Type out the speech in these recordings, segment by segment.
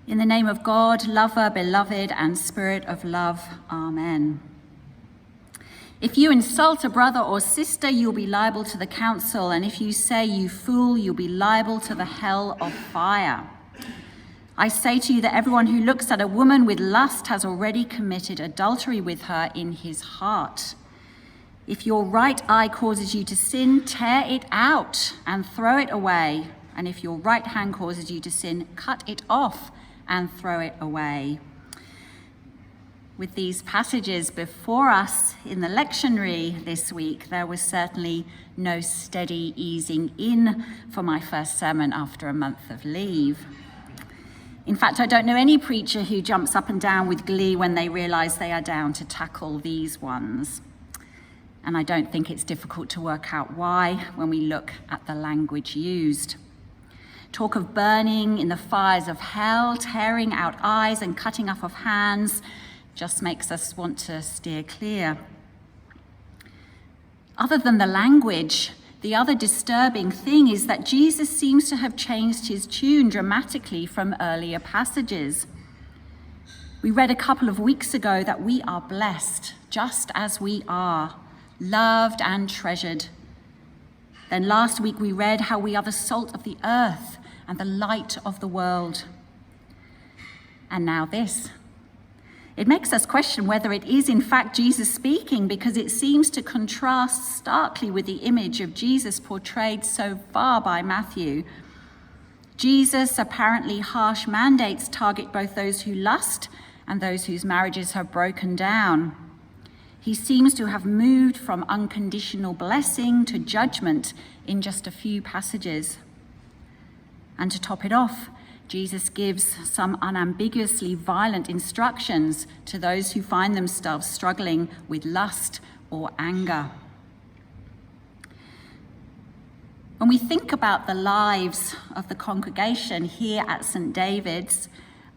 In the name of God, lover, beloved, and spirit of love, amen. If you insult a brother or sister, you'll be liable to the council, and if you say, you fool, you'll be liable to the hell of fire. I say to you that everyone who looks at a woman with lust has already committed adultery with her in his heart. If your right eye causes you to sin, tear it out and throw it away. And if your right hand causes you to sin, cut it off and throw it away. With these passages before us in the lectionary this week, there was certainly no steady easing in for my first sermon after a month of leave. In fact, I don't know any preacher who jumps up and down with glee when they realise they are down to tackle these ones. And I don't think it's difficult to work out why when we look at the language used. Talk of burning in the fires of hell, tearing out eyes and cutting off of hands just makes us want to steer clear. Other than the language, the other disturbing thing is that Jesus seems to have changed his tune dramatically from earlier passages. We read a couple of weeks ago that we are blessed just as we are, loved and treasured. Then last week we read how we are the salt of the earth and the light of the world. And now this. It makes us question whether it is in fact Jesus speaking, because it seems to contrast starkly with the image of Jesus portrayed so far by Matthew. Jesus' apparently harsh mandates target both those who lust and those whose marriages have broken down. He seems to have moved from unconditional blessing to judgment in just a few passages. And to top it off, Jesus gives some unambiguously violent instructions to those who find themselves struggling with lust or anger. When we think about the lives of the congregation here at St. David's,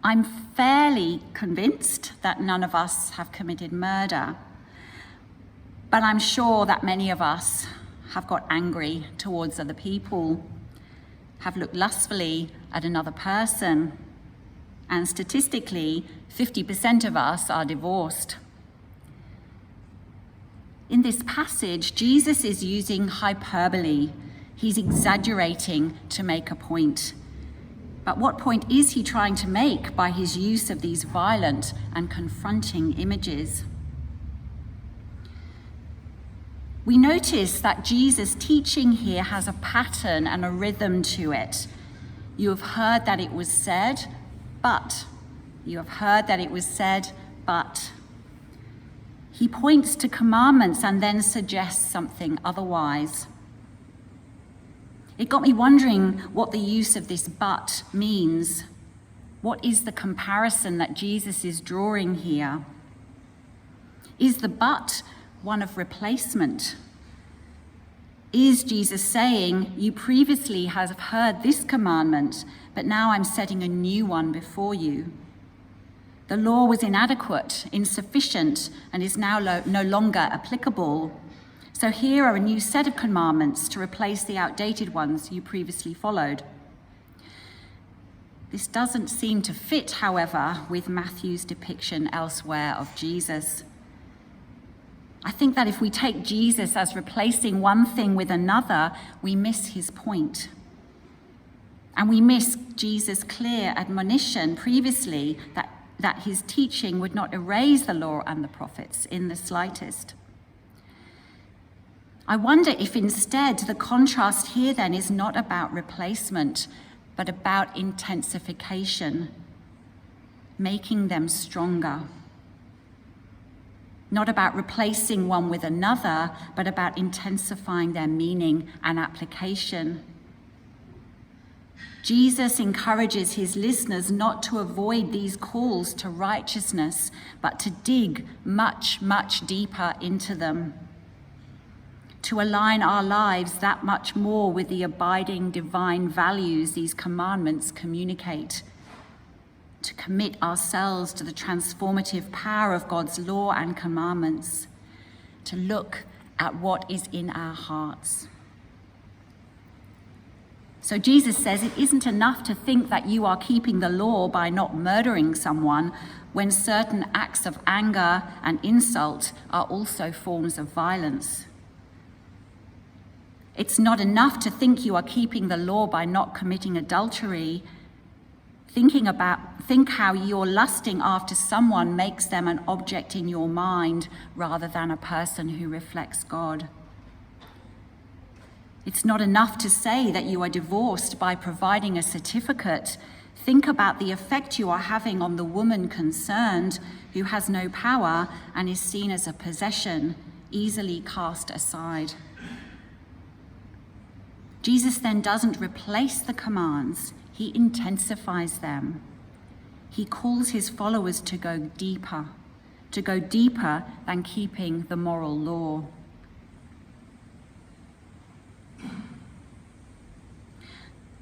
I'm fairly convinced that none of us have committed murder. But I'm sure that many of us have got angry towards other people, have looked lustfully at another person, and statistically, 50% of us are divorced. In this passage, Jesus is using hyperbole. He's exaggerating to make a point. But what point is he trying to make by his use of these violent and confronting images? We notice that Jesus' teaching here has a pattern and a rhythm to it. You have heard that it was said, but. You have heard that it was said, but. He points to commandments and then suggests something otherwise. It got me wondering what the use of this but means. What is the comparison that Jesus is drawing here? Is the but one of replacement? Is Jesus saying, you previously have heard this commandment, but now I'm setting a new one before you? The law was inadequate, insufficient, and is now no longer applicable. So here are a new set of commandments to replace the outdated ones you previously followed. This doesn't seem to fit, however, with Matthew's depiction elsewhere of Jesus. I think that if we take Jesus as replacing one thing with another, we miss his point. And we miss Jesus' clear admonition previously that his teaching would not erase the law and the prophets in the slightest. I wonder if instead the contrast here then is not about replacement, but about intensification, making them stronger. Not about replacing one with another, but about intensifying their meaning and application. Jesus encourages his listeners not to avoid these calls to righteousness, but to dig much, much deeper into them. To align our lives that much more with the abiding divine values these commandments communicate. To commit ourselves to the transformative power of God's law and commandments, to look at what is in our hearts. So Jesus says it isn't enough to think that you are keeping the law by not murdering someone when certain acts of anger and insult are also forms of violence. It's not enough to think you are keeping the law by not committing adultery. Think how your lusting after someone makes them an object in your mind rather than a person who reflects God. It's not enough to say that you are divorced by providing a certificate. Think about the effect you are having on the woman concerned who has no power and is seen as a possession, easily cast aside. Jesus then doesn't replace the commands, he intensifies them. He calls his followers to go deeper than keeping the moral law.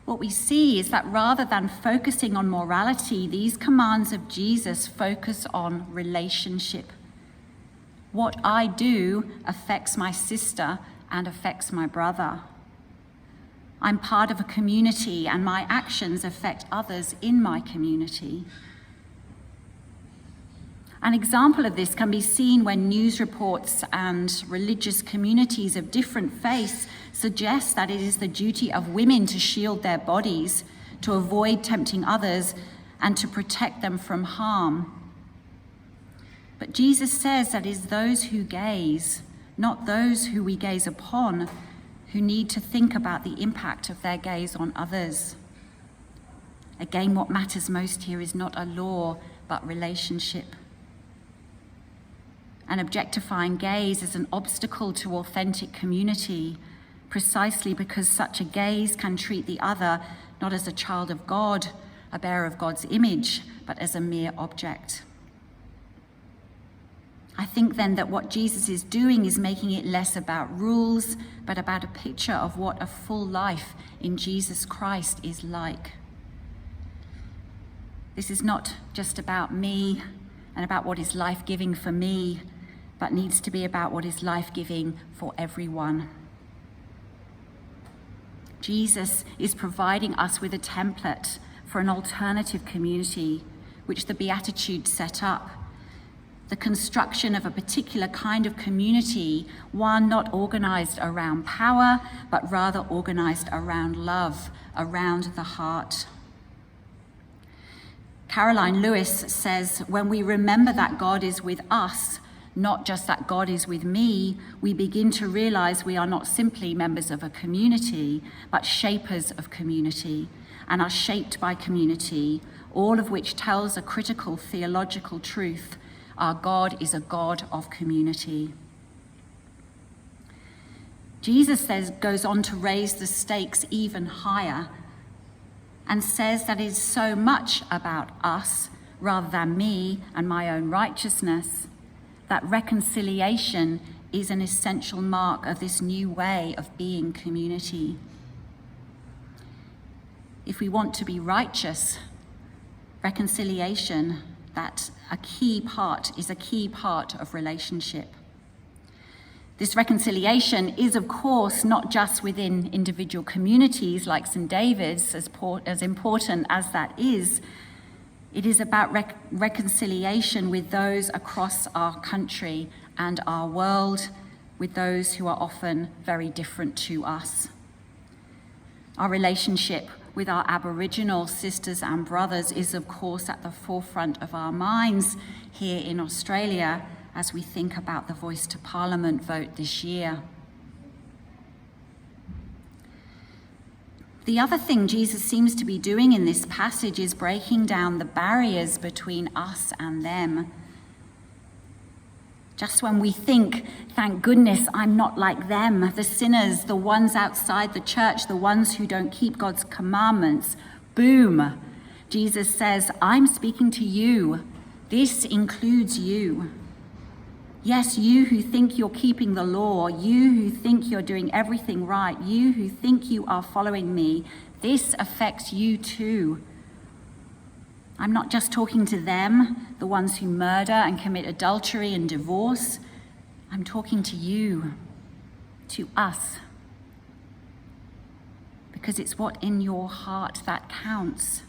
What we see is that rather than focusing on morality, these commands of Jesus focus on relationship. What I do affects my sister and affects my brother. I'm part of a community and my actions affect others in my community. An example of this can be seen when news reports and religious communities of different faiths suggest that it is the duty of women to shield their bodies, to avoid tempting others, and to protect them from harm. But Jesus says that it is those who gaze, not those who we gaze upon, who need to think about the impact of their gaze on others. Again, what matters most here is not a law, but relationship. An objectifying gaze is an obstacle to authentic community, precisely because such a gaze can treat the other not as a child of God, a bearer of God's image, but as a mere object. I think then that what Jesus is doing is making it less about rules, but about a picture of what a full life in Jesus Christ is like. This is not just about me and about what is life-giving for me, but needs to be about what is life-giving for everyone. Jesus is providing us with a template for an alternative community, which the Beatitudes set up. The construction of a particular kind of community, one not organized around power, but rather organized around love, around the heart. Caroline Lewis says, when we remember that God is with us, not just that God is with me, we begin to realize we are not simply members of a community, but shapers of community, and are shaped by community, all of which tells a critical theological truth. Our God is a God of community. Jesus goes on to raise the stakes even higher and says that it is so much about us rather than me and my own righteousness, that reconciliation is an essential mark of this new way of being community. If we want to be righteous, reconciliation, is a key part of relationship. This reconciliation is, of course, not just within individual communities like St. David's, as important as that is. It is about reconciliation with those across our country and our world, with those who are often very different to us. Our relationship with our Aboriginal sisters and brothers is, of course, at the forefront of our minds here in Australia as we think about the Voice to Parliament vote this year. The other thing Jesus seems to be doing in this passage is breaking down the barriers between us and them. Just when we think, thank goodness I'm not like them, the sinners, the ones outside the church, the ones who don't keep God's commandments, boom, Jesus says, I'm speaking to you. This includes you. Yes, you who think you're keeping the law, you who think you're doing everything right, you who think you are following me, this affects you too. I'm not just talking to them, the ones who murder and commit adultery and divorce. I'm talking to you, to us. because it's what in your heart that counts.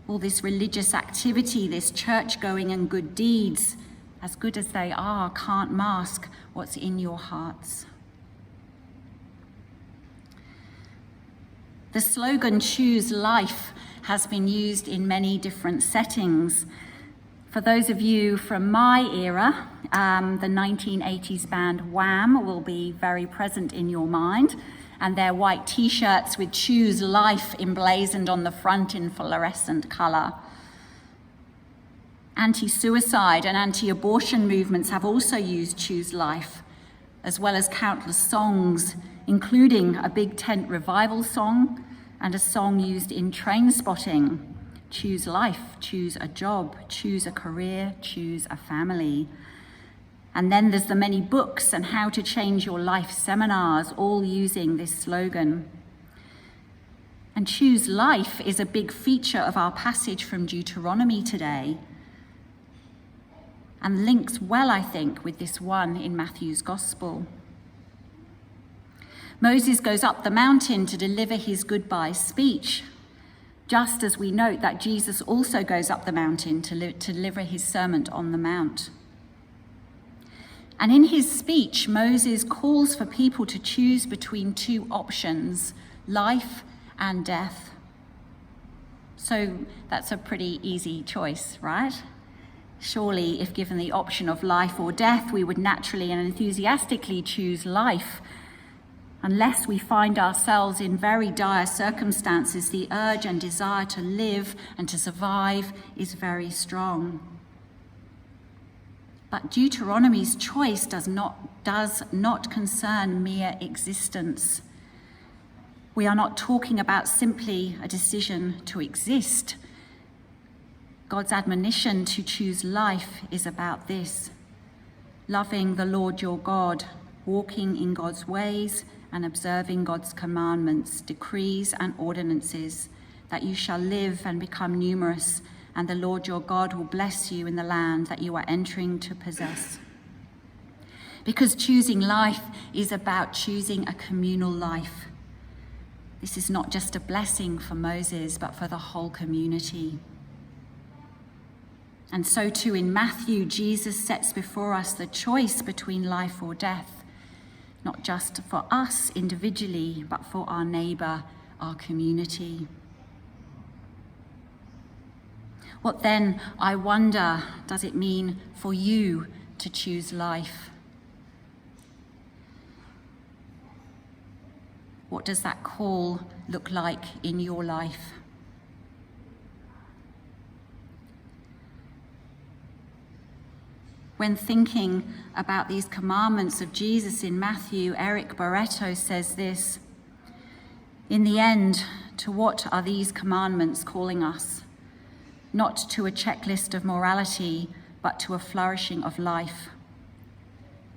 All this religious activity, this church going and good deeds, as good as they are, can't mask what's in your hearts. The slogan "Choose Life" has been used in many different settings. For those of you from my era, the 1980s band Wham will be very present in your mind, and their white t-shirts with "Choose Life" emblazoned on the front in fluorescent colour. Anti-suicide and anti-abortion movements have also used "Choose Life", as well as countless songs, including a Big Tent Revival song and a song used in Trainspotting. Choose life, choose a job, choose a career, choose a family. And then there's the many books and how to change your life seminars, all using this slogan. And choose life is a big feature of our passage from Deuteronomy today, and links well, I think, with this one in Matthew's Gospel. Moses goes up the mountain to deliver his goodbye speech, just as we note that Jesus also goes up the mountain to deliver his Sermon on the Mount. And in his speech, Moses calls for people to choose between two options, life and death. So that's a pretty easy choice, right? Surely, if given the option of life or death, we would naturally and enthusiastically choose life. Unless we find ourselves in very dire circumstances, the urge and desire to live and to survive is very strong. But Deuteronomy's choice does not concern mere existence. We are not talking about simply a decision to exist. God's admonition to choose life is about this: loving the Lord your God, walking in God's ways, and observing God's commandments, decrees, and ordinances, that you shall live and become numerous, and the Lord your God will bless you in the land that you are entering to possess. Because choosing life is about choosing a communal life. This is not just a blessing for Moses, but for the whole community. And so too in Matthew, Jesus sets before us the choice between life or death, not just for us individually, but for our neighbour, our community. What then, I wonder, does it mean for you to choose life? What does that call look like in your life? When thinking about these commandments of Jesus in Matthew, Eric Barreto says this: in the end, to what are these commandments calling us? Not to a checklist of morality, but to a flourishing of life.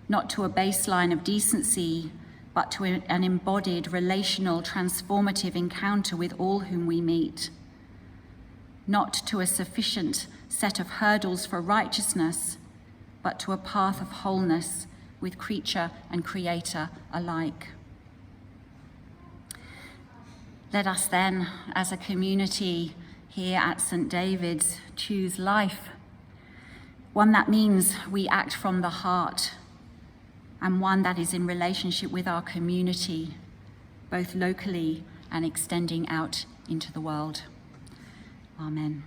Not to a baseline of decency, but to an embodied, relational, transformative encounter with all whom we meet. Not to a sufficient set of hurdles for righteousness, but to a path of wholeness with creature and creator alike. Let us then, as a community here at St. David's, choose life, one that means we act from the heart, and one that is in relationship with our community, both locally and extending out into the world. Amen.